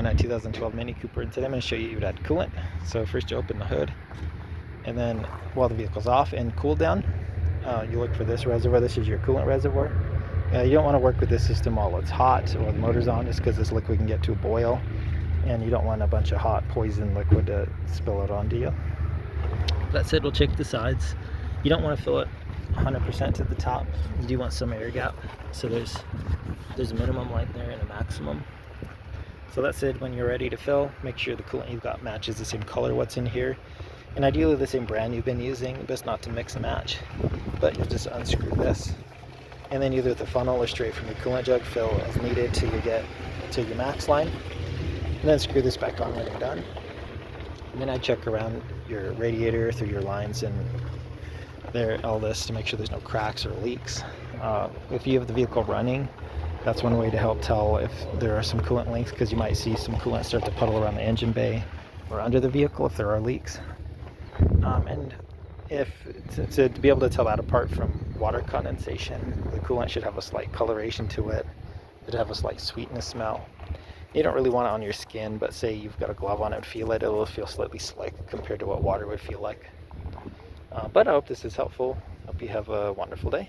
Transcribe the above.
in a 2012 Mini Cooper, and today I'm going to show you how to add coolant. So first you open the hood, and then while the vehicle's off and cooled down, you look for this reservoir. This is your coolant reservoir. You don't want to work with this system while it's hot or the motor's on, just because this liquid can get to a boil, and you don't want a bunch of hot poison liquid to spill out onto you. That said, we'll check the sides. You don't want to fill it 100% to the top. You do want some air gap, so there's a minimum light there and a maximum. So that said, when you're ready to fill, make sure the coolant you've got matches the same color what's in here, and ideally the same brand you've been using. Best not to mix and match, but you'll just unscrew this, and then either with the funnel or straight from the coolant jug, fill as needed till you get to your max line, and then screw this back on when you're done. And then I check around your radiator through your lines and all this to make sure there's no cracks or leaks. If you have the vehicle running, that's one way to help tell if there are some coolant leaks, because you might see some coolant start to puddle around the engine bay or under the vehicle if there are leaks. And to be able to tell that apart from water condensation, the coolant should have a slight coloration to it. It'd have a slight sweetness smell. You don't really want it on your skin, but say you've got a glove on and feel it, it'll feel slightly slick compared to what water would feel like. But I hope this is helpful. Hope you have a wonderful day.